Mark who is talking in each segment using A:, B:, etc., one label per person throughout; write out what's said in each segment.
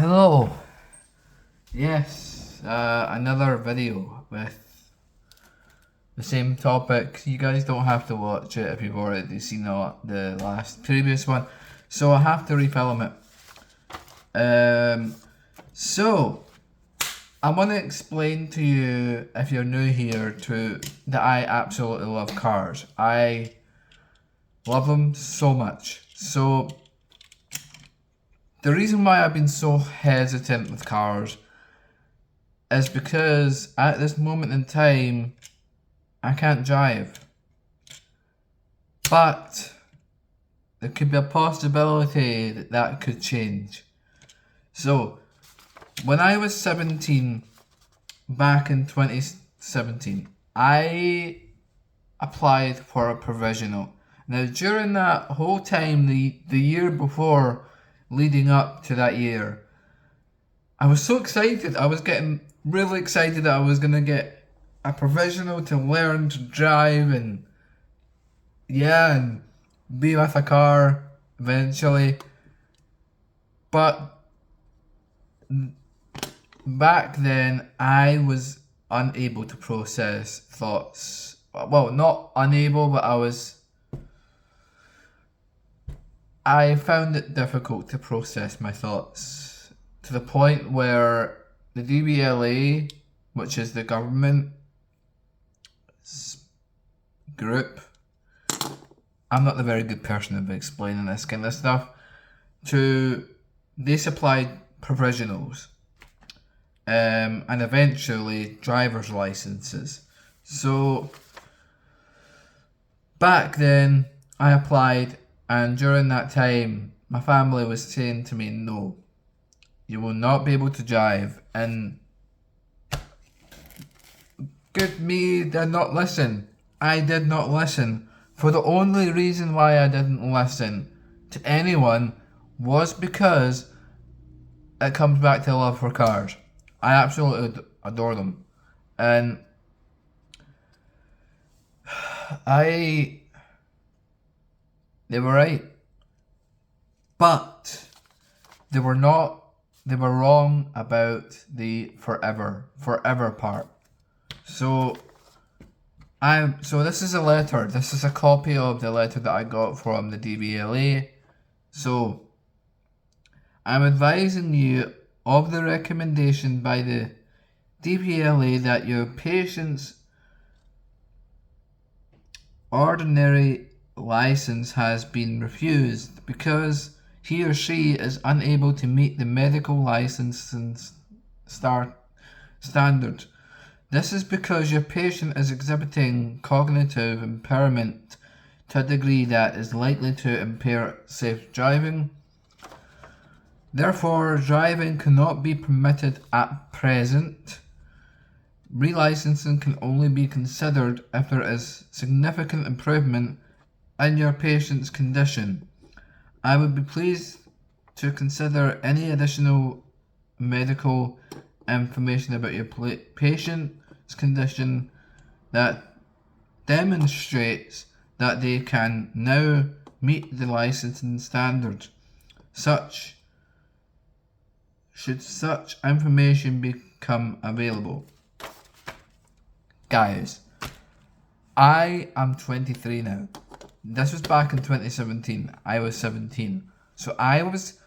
A: Hello. Yes, another video with the same topic. You guys don't have to watch it if you've already seen the previous one. So I have to refilm it. So I want to explain to you, if you're new here, that I absolutely love cars. I love them so much. So the reason why I've been so hesitant with cars is because at this moment in time, I can't drive. But there could be a possibility that could change. So, when I was 17, back in 2017, I applied for a provisional. Now, during that whole time, the year before, leading up to that year, I was so excited. I was getting really excited that I was going to get a provisional to learn to drive and be with a car eventually. But back then, I was unable to process thoughts. Well, not unable, but I found it difficult to process my thoughts to the point where the DVLA, which is the government group, I'm not a very good person of explaining this kind of stuff, they supplied provisionals and eventually driver's licenses. So back then I applied, and during that time my family was saying to me, no, you will not be able to drive. And good me did not listen. I did not listen. For the only reason why I didn't listen to anyone was because it comes back to love for cars. I absolutely adore them. And they were right. But they were wrong about the forever part. So this is a letter. This is a copy of the letter that I got from the DVLA. So I'm advising you of the recommendation by the DVLA that your patient's ordinary license has been refused because he or she is unable to meet the medical licensing standard. This is because your patient is exhibiting cognitive impairment to a degree that is likely to impair safe driving. Therefore, driving cannot be permitted at present. Relicensing can only be considered if there is significant improvement in your patient's condition. I would be pleased to consider any additional medical information about your patient's condition that demonstrates that they can now meet the licensing standard. Should such information become available. Guys, I am 23 now. This was back in 2017. I was 17. So I was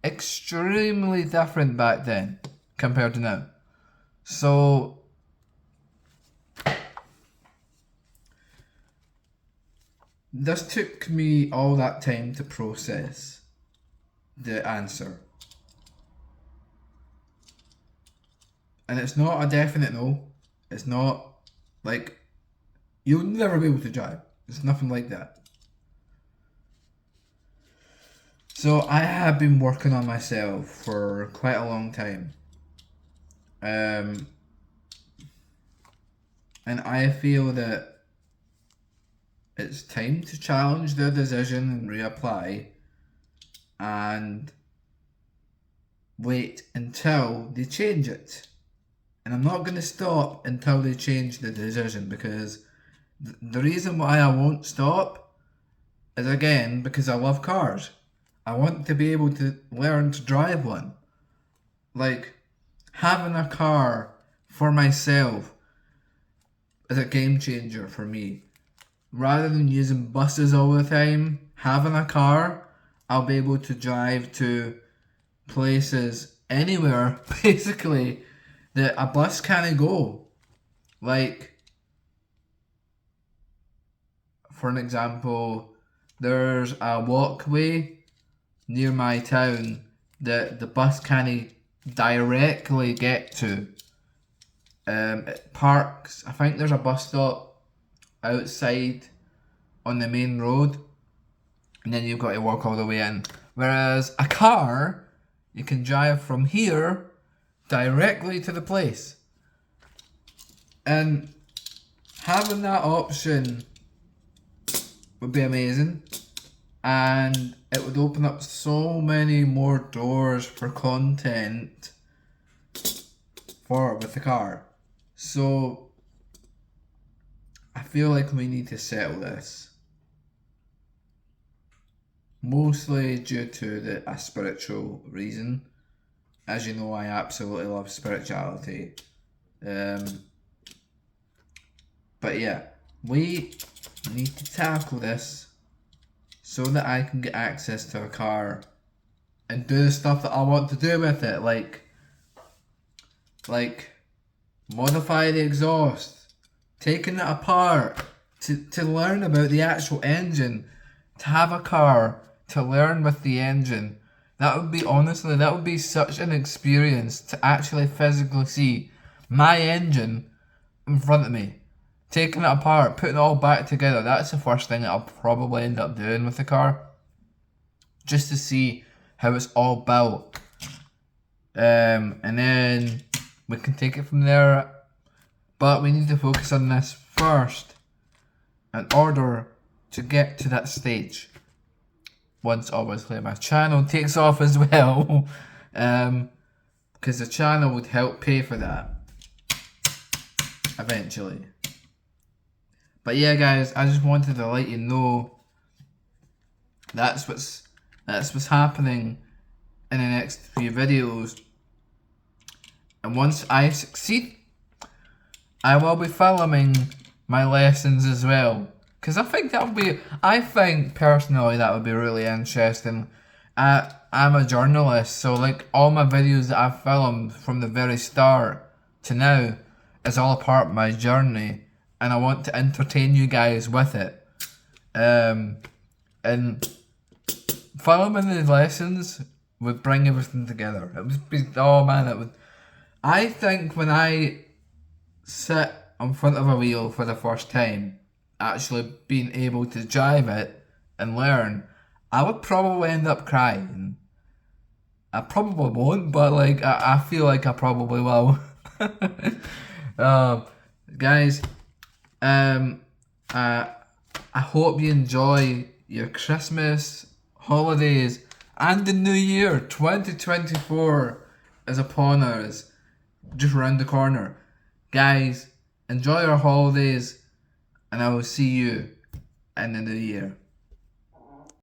A: extremely different back then compared to now. So this took me all that time to process the answer. And it's not a definite no. It's not like you'll never be able to drive. It's nothing like that. So I have been working on myself for quite a long time. And I feel that it's time to challenge their decision and reapply and wait until they change it. And I'm not going to stop until they change the decision, because the reason why I won't stop is, again, because I love cars. I want to be able to learn to drive one. like, having a car for myself is a game changer for me. Rather than using buses all the time, having a car, I'll be able to drive to places anywhere, basically, that a bus can't go. Like, for an example, there's a walkway near my town that the bus can't directly get to. It parks, I think there's a bus stop outside on the main road, and then you've got to walk all the way in. Whereas a car, you can drive from here directly to the place. And having that option would be amazing. And it would open up so many more doors for content with the car. So I feel like we need to settle this. Mostly due to a spiritual reason. As you know, I absolutely love spirituality. But yeah, we need to tackle this so that I can get access to a car and do the stuff that I want to do with it, like modify the exhaust, taking it apart to learn about the actual engine, to have a car to learn with the engine. That would be such an experience to actually physically see my engine in front of me. Taking it apart, putting it all back together, that's the first thing that I'll probably end up doing with the car. Just to see how it's all built. And then we can take it from there. But we need to focus on this first in order to get to that stage. Once obviously my channel takes off as well. Because the channel would help pay for that. Eventually. But yeah, guys, I just wanted to let you know that's what's happening in the next few videos. And once I succeed, I will be filming my lessons as well. Because I think personally that would be really interesting. I'm a journalist, so like all my videos that I've filmed from the very start to now is all a part of my journey. And I want to entertain you guys with it. And filming the lessons would bring everything together. It would be, oh man, it would. I think when I sit in front of a wheel for the first time, actually being able to drive it and learn, I would probably end up crying. I probably won't, but like I feel like I probably will. Guys, I hope you enjoy your Christmas, holidays, and the new year. 2024 is upon us, just around the corner. Guys, enjoy your holidays, and I will see you in the new year.